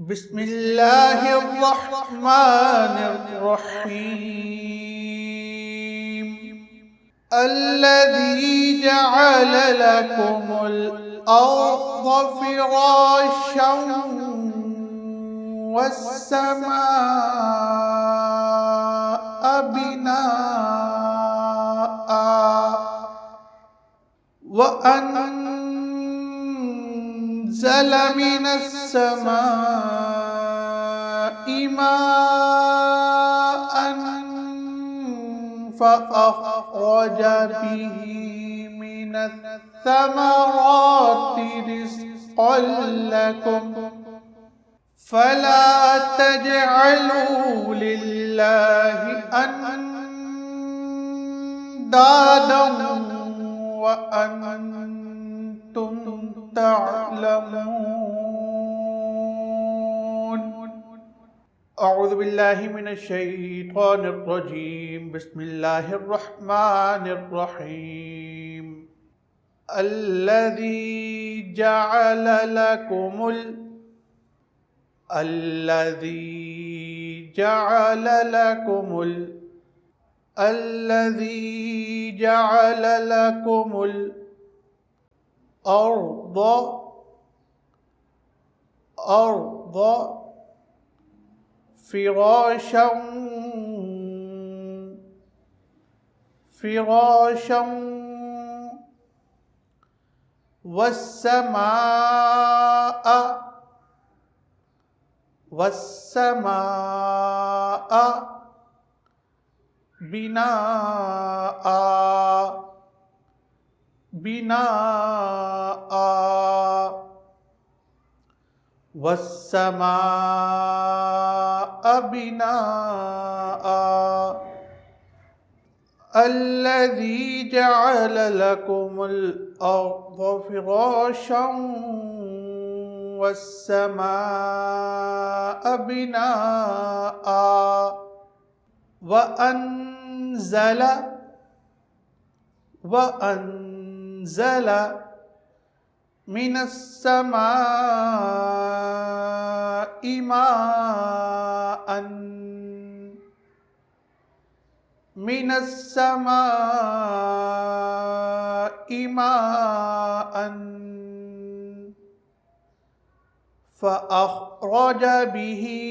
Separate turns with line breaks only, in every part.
बिस्मिल्लाहिर्रहमानिर्रहीम। अल्लज़ी जअल लकुमुल अर्ज़ फ़िराशं वस्समाअ बिनाअ वअन्ज़ल मिनस्समाइ माअन फ़अख़रज बिही मिनस्समराति रिज़्क़न लकुम फ़ला तजअलू लिल्लाहि अंदादन वअन्तुम तअलमून। अऊज़ु बिल्लाहि मिनश शैतानिर रजीम। बिस्मिल्लाहिर रहमानिर रहीम। अल्लज़ी जअल लकुमुल अर्ज़ फ़िराशं वस्समाअ बिनाअ वस्समाअ बिनाअ। अल्लज़ी जअल लकुमुल अर्ज़ फ़िराशं वस्समाअ बिनाअ वअन्ज़ल मिनस्समाइ माअन फ़अख़रज बिही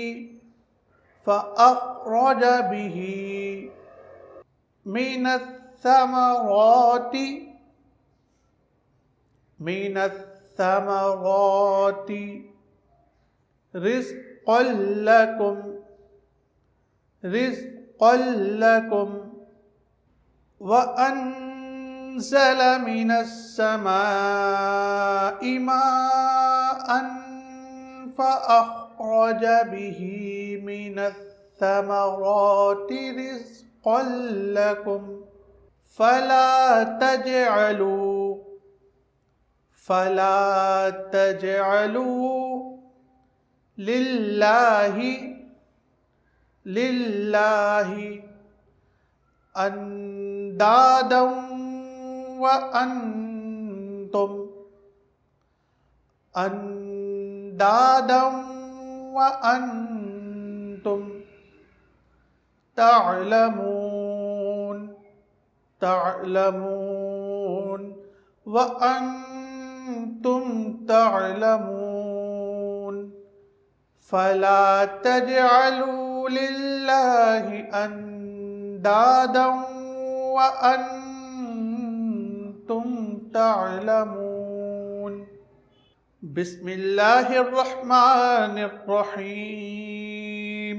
मिनस्समराति रिज़्क़न लकुम वअन्ज़ल मिनस्समाइ माअन फ़अख़रज बिही मिनस्समराति रिज़्क़न लकुम फ़ला तजअलू लिल्लाहि अंदादन वअन्तुम तअलमून। फ़ला तजअलू लिल्लाहि अंदादन वअन्तुम तअलमून। बिस्मिल्लाहिर रहमानिर रहीम।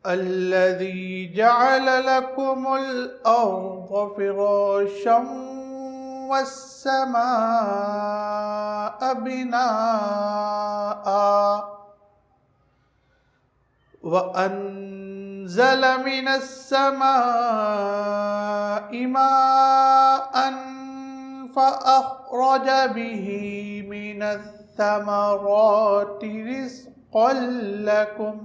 अल्लज़ी जअल लकुमुल अर्ज़ फ़िराशं वस्समाअ बिनाअ वअन्ज़ल मिनस्समाइ माअन फ़अख़रज बिही मिनस्समराति रिज़्क़न लकुम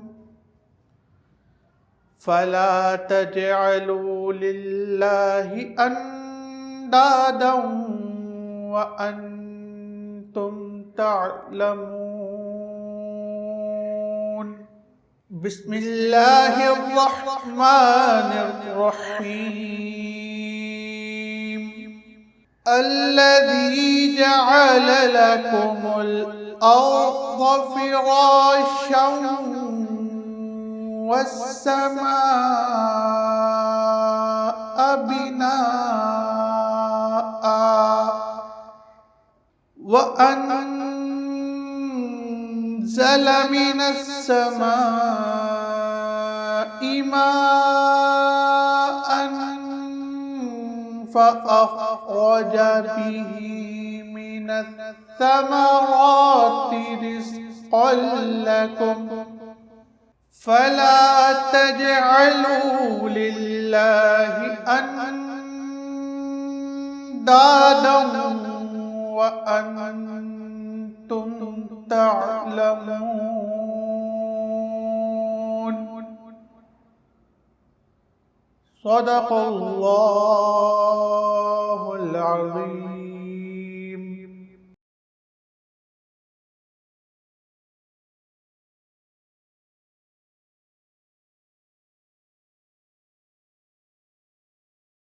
फ़ला तजअलू लिल्लाहि अंदादन वअन्तुम तअलमून। बिस्मिल्लाहिर्रहमानिर्रहीम अल्लज़ी जअल लकुमुल अर्द फ़िराशं वस्समाअ बिनाअ वअन्ज़ल मिनस्समाइ माअन फ़अख़रज बिही मिनस्समराति रिज़्क़न लकुम फ़ला तजअलू लिल्लाहि अंदादन वअन्तुम तअलमून। सदक़ल्लाहुल अज़ीम।